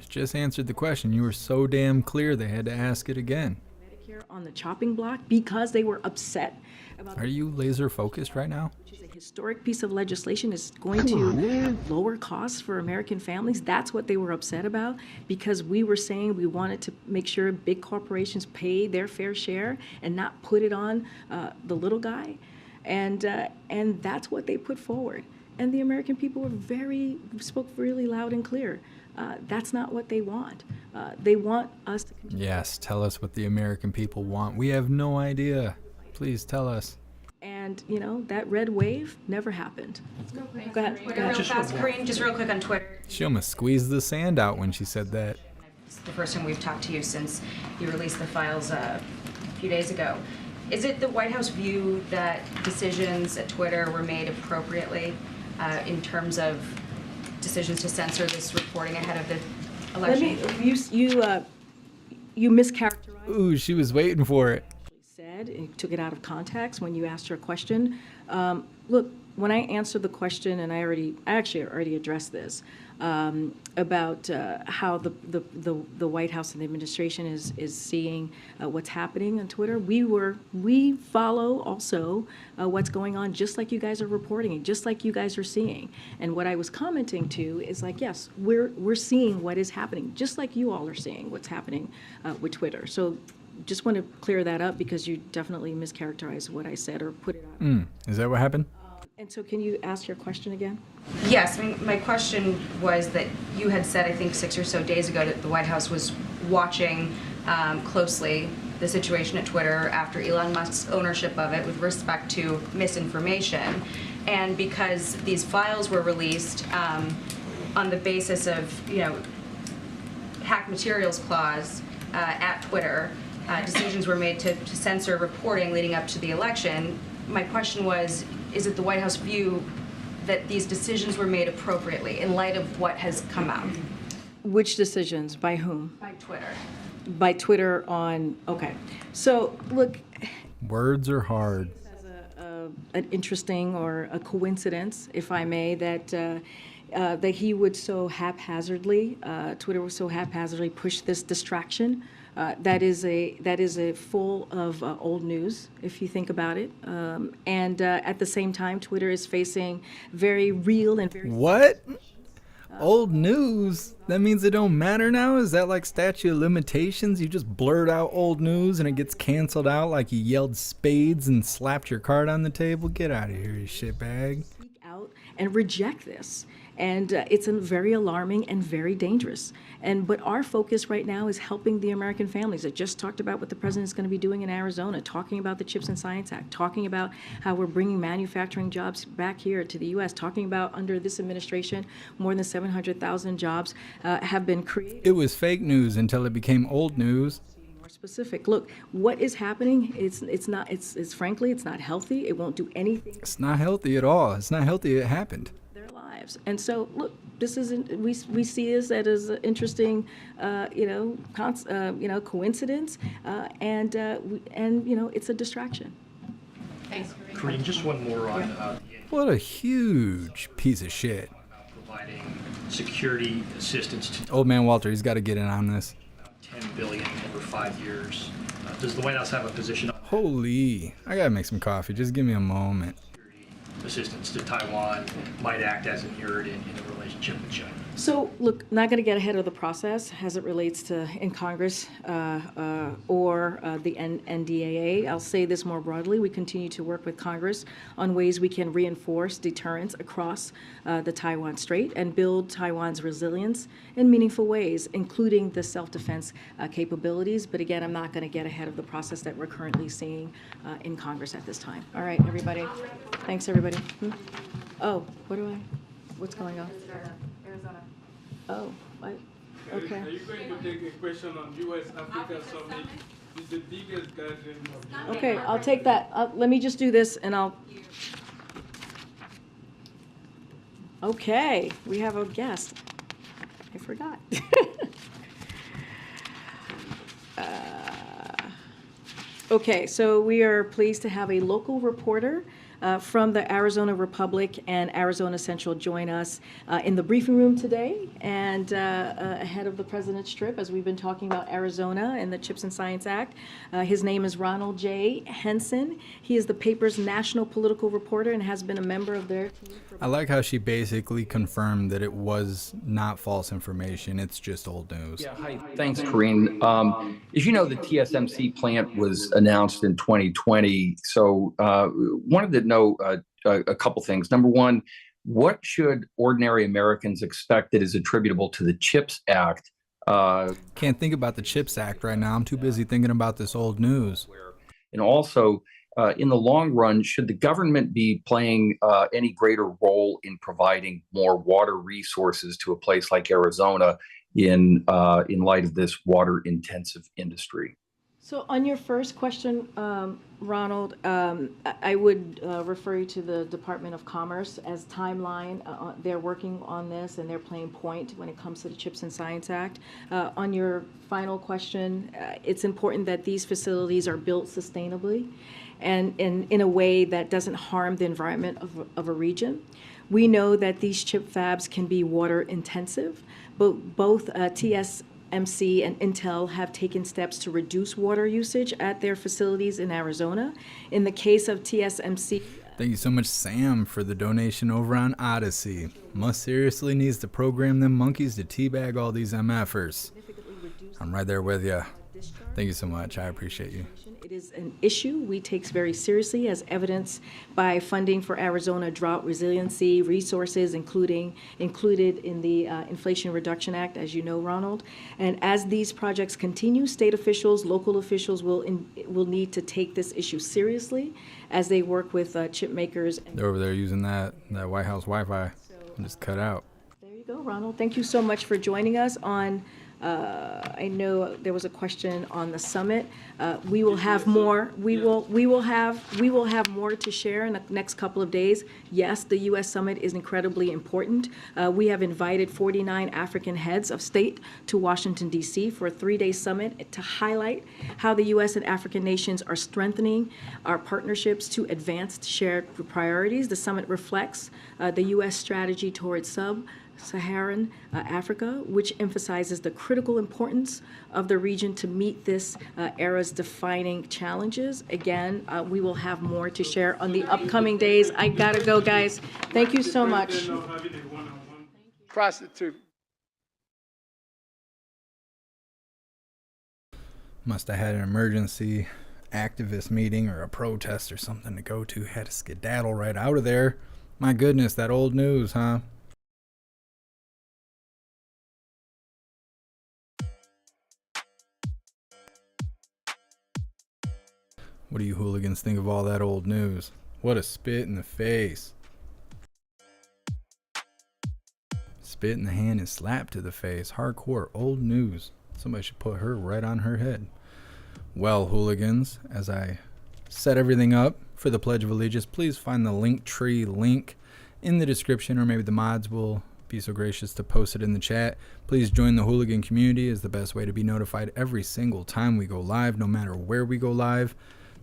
Just answered the question. You were so damn clear they had to ask it again. Medicare on the chopping block because they were upset about... Are you laser focused right now? Which is a historic piece of legislation, is going to lower costs for American families. That's what they were upset about, because we were saying we wanted to make sure big corporations pay their fair share and not put it on the little guy. And that's what they put forward. And the American people spoke really loud and clear. That's not what they want. They want us to continue. Yes, tell us what the American people want. We have no idea. Please tell us. And, that red wave never happened. Go ahead. Real fast, Corinne, just real quick on Twitter. She almost squeezed the sand out when she said that. It's the first time we've talked to you since you released the files a few days ago. Is it the White House view that decisions at Twitter were made appropriately in terms of decisions to censor this reporting ahead of the election? You mischaracterized. Ooh, she was waiting for it. Said and took it out of context when you asked her a question. Look, when I answered the question, and I actually already addressed this about how the White House and the administration is seeing what's happening on Twitter. We follow also what's going on, just like you guys are reporting it, just like you guys are seeing. And what I was commenting to is like, yes, we're seeing what is happening, just like you all are seeing what's happening with Twitter. So just want to clear that up, because you definitely mischaracterized what I said or put it out. Is that what happened? And so can you ask your question again? Yes, my question was that you had said, I think 6 or so days ago, that the White House was watching closely the situation at Twitter after Elon Musk's ownership of it with respect to misinformation. And because these files were released on the basis of, hack materials clause at Twitter, decisions were made to censor reporting leading up to the election. My question was, is it the White House view that these decisions were made appropriately in light of what has come out? Which decisions? By whom? By Twitter. By Twitter on, okay. So, look. Words are hard. An interesting or a coincidence, if I may, that he would so haphazardly, Twitter would so haphazardly push this distraction. That is a full of old news, if you think about it. And at the same time, Twitter is facing very real and very... What? Old news? That means it don't matter now? Is that like statute of limitations? You just blurt out old news and it gets canceled out like you yelled spades and slapped your card on the table? Get out of here, you shitbag. Speak out and reject this. And it's very alarming and very dangerous. But our focus right now is helping the American families. I just talked about what the president's going to be doing in Arizona, talking about the CHIPS and Science Act, talking about how we're bringing manufacturing jobs back here to the U.S., talking about under this administration, more than 700,000 jobs have been created. It was fake news until it became old news. More specific. Look, what is happening? It's frankly, it's not healthy. It won't do anything. It's not healthy at all. It's not healthy. It happened. Their lives. And so, look, this isn't. We see this as an interesting, coincidence, and it's a distraction. Thanks, Kareem, just one more on What a huge piece of shit. providing security assistance to Old man Walter, he's got to get in on this. $10 billion over 5 years. Does the White House have a position on Holy, I gotta make some coffee. Just give me a moment. assistance to Taiwan might act as an irritant in the relationship with China? So, look, not going to get ahead of the process as it relates to in Congress or the NDAA. I'll say this more broadly. We continue to work with Congress on ways we can reinforce deterrence across the Taiwan Strait and build Taiwan's resilience in meaningful ways, including the self-defense capabilities. But again, I'm not going to get ahead of the process that we're currently seeing in Congress at this time. All right, everybody. Thanks, everybody. Oh, what's going on? Arizona. Oh, okay. Are you going to take a question on U.S.-Africa summit? It's the biggest gathering of Okay, I'll take that. Let me just do this and I'll. Okay, we have a guest. I forgot. Okay, so we are pleased to have a local reporter from the Arizona Republic and Arizona Central join us in the briefing room today and ahead of the president's trip as we've been talking about Arizona and the CHIPS and Science Act. His name is Ronald J. Henson. He is the paper's national political reporter and has been a member of their team. I like how she basically confirmed that it was not false information. It's just old news. Yeah, hi. Thanks, Karine. As you know, the TSMC plant was announced in 2020. So wanted to know a couple things. Number one, what should ordinary Americans expect that is attributable to the CHIPS Act? Can't think about the CHIPS Act right now. I'm too busy thinking about this old news. And also, in the long run, should the government be playing any greater role in providing more water resources to a place like Arizona in light of this water-intensive industry? So on your first question, Ronald, I would refer you to the Department of Commerce as timeline. They're working on this and they're playing point when it comes to the CHIPS and Science Act. On your final question, it's important that these facilities are built sustainably and in a way that doesn't harm the environment of a region. We know that these chip fabs can be water intensive, but both TSMC and Intel have taken steps to reduce water usage at their facilities in Arizona. In the case of TSMC, Thank you so much, Sam, for the donation over on Odyssey. Must seriously needs to program them monkeys to teabag all these MFers. I'm right there with you. Thank you so much. I appreciate you. it is an issue we take very seriously, as evidenced by funding for Arizona drought resiliency resources, included in the Inflation Reduction Act, as you know, Ronald. And as these projects continue, state officials, local officials will need to take this issue seriously as they work with chip makers. They're over there using that White House Wi-Fi and just cut out. There you go, Ronald. Thank you so much for joining us on. I know there was a question on the summit. We will have more. We will have more to share in the next couple of days. Yes, the U.S. summit is incredibly important. We have invited 49 African heads of state to Washington, D.C. for a 3-day summit to highlight how the U.S. and African nations are strengthening our partnerships to advance shared priorities. The summit reflects the U.S. strategy towards Sub-Saharan Africa, which emphasizes the critical importance of the region to meet this era's defining challenges. Again, we will have more to share on the upcoming days. I gotta go, guys. Thank you so much. Must have had an emergency activist meeting or a protest or something to go to. Had to skedaddle right out of there. My goodness, that old news, huh? What do you hooligans think of all that old news? What a spit in the face. Spit in the hand and slap to the face. Hardcore old news. Somebody should put her right on her head. Well, hooligans, as I set everything up for the Pledge of Allegiance, please find the Linktree link in the description, or maybe the mods will be so gracious to post it in the chat. Please join the hooligan community. Is the best way to be notified every single time we go live, no matter where we go live.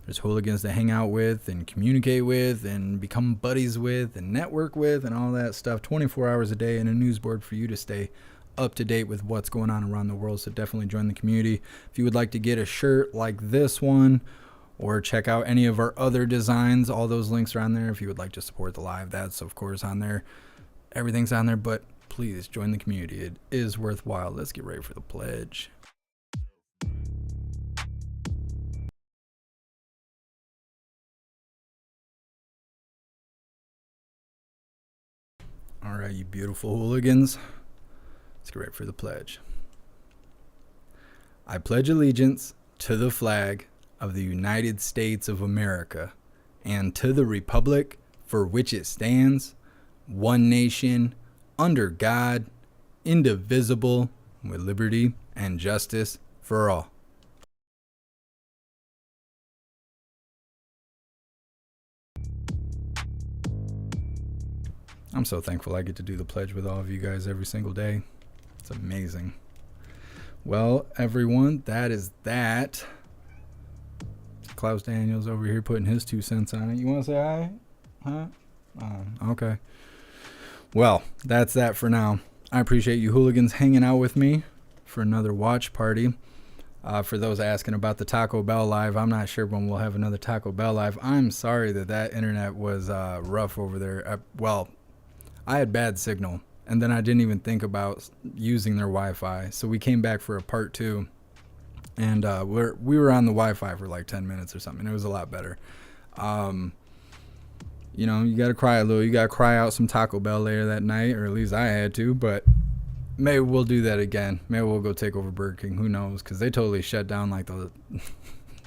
There's hooligans to hang out with and communicate with and become buddies with and network with and all that stuff 24 hours a day, and a news board for you to stay up to date with what's going on around the world. So definitely join the community. If you would like to get a shirt like this one, or check out any of our other designs, all those links are on there. If you would like to support the live, that's of course on there. Everything's on there, but please join the community. It is worthwhile. Let's get ready for the pledge. All right, you beautiful hooligans. Let's get ready for the pledge. I pledge allegiance to the flag of the United States of America and to the republic for which it stands, one nation, under God, indivisible, with liberty and justice for all. I'm so thankful I get to do the pledge with all of you guys every single day. It's amazing. Well, everyone, that is that. Klaus Daniels over here putting his 2 cents on it. You want to say hi? Huh? Okay. Well, that's that for now. I appreciate you hooligans hanging out with me for another watch party. For those asking about the Taco Bell live, I'm not sure when we'll have another Taco Bell live. I'm sorry that internet was rough over there. Well, I had bad signal, and then I didn't even think about using their Wi-Fi. So we came back for a part 2. And we were on the Wi-Fi for like 10 minutes or something. It was a lot better. You know, you got to cry a little. You got to cry out some Taco Bell later that night, or at least I had to. But maybe we'll do that again. Maybe we'll go take over Burger King. Who knows? Because they totally shut down like the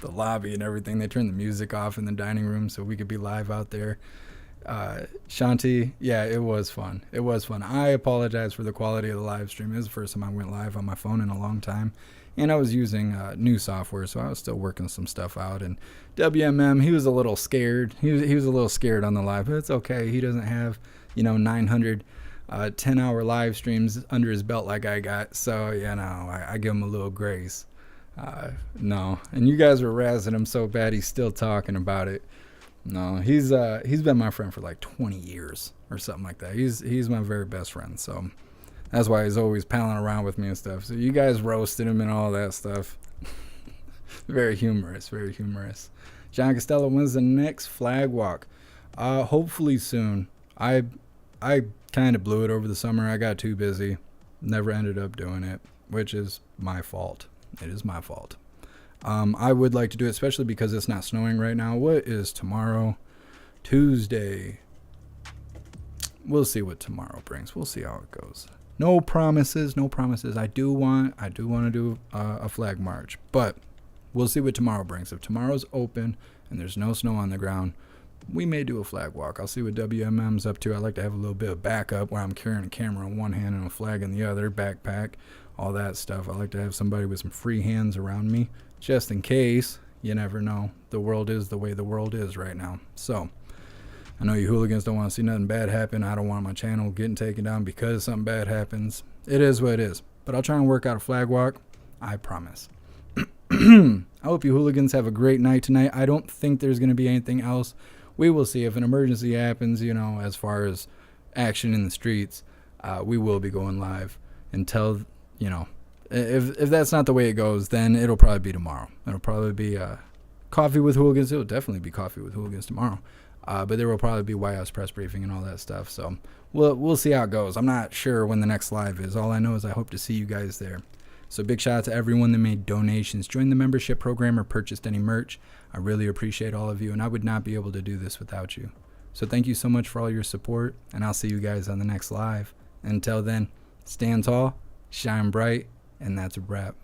lobby and everything. They turned the music off in the dining room so we could be live out there. Shanti, yeah, it was fun. It was fun. I apologize for the quality of the live stream. It was the first time I went live on my phone in a long time. And I was using new software, so I was still working some stuff out. And WMM, he was a little scared. He was a little scared on the live, but it's okay. He doesn't have, 900 10-hour live streams under his belt like I got. So, I give him a little grace. No. And you guys were razzing him so bad he's still talking about it. No, he's been my friend for like 20 years or something like that. He's my very best friend, so that's why he's always palling around with me and stuff. So you guys roasted him and all that stuff. Very humorous, very humorous. John Costello, when's the next flag walk? Hopefully soon. I kind of blew it over the summer. I got too busy. Never ended up doing it, which is my fault. It is my fault. I would like to do it, especially because it's not snowing right now. What is tomorrow? Tuesday. We'll see what tomorrow brings. We'll see how it goes. No promises, no promises. I do want to do a flag march, but we'll see what tomorrow brings. If tomorrow's open and there's no snow on the ground, we may do a flag walk. I'll see what WMM's up to. I like to have a little bit of backup where I'm carrying a camera in one hand and a flag in the other, backpack, all that stuff. I like to have somebody with some free hands around me, just in case. You never know. The world is the way the world is right now. So I know you hooligans don't want to see nothing bad happen. I don't want my channel getting taken down because something bad happens. It is what it is. But I'll try and work out a flag walk. I promise. I hope you hooligans have a great night tonight. I don't think there's going to be anything else. We will see. If an emergency happens, as far as action in the streets, we will be going live until, if that's not the way it goes, then it'll probably be tomorrow. It'll probably be Coffee with Hooligans. It'll definitely be Coffee with Hooligans tomorrow. But there will probably be White House press briefing and all that stuff. So we'll see how it goes. I'm not sure when the next live is. All I know is I hope to see you guys there. So big shout out to everyone that made donations, joined the membership program, or purchased any merch. I really appreciate all of you, and I would not be able to do this without you. So thank you so much for all your support, and I'll see you guys on the next live. Until then, stand tall, shine bright, and that's a wrap.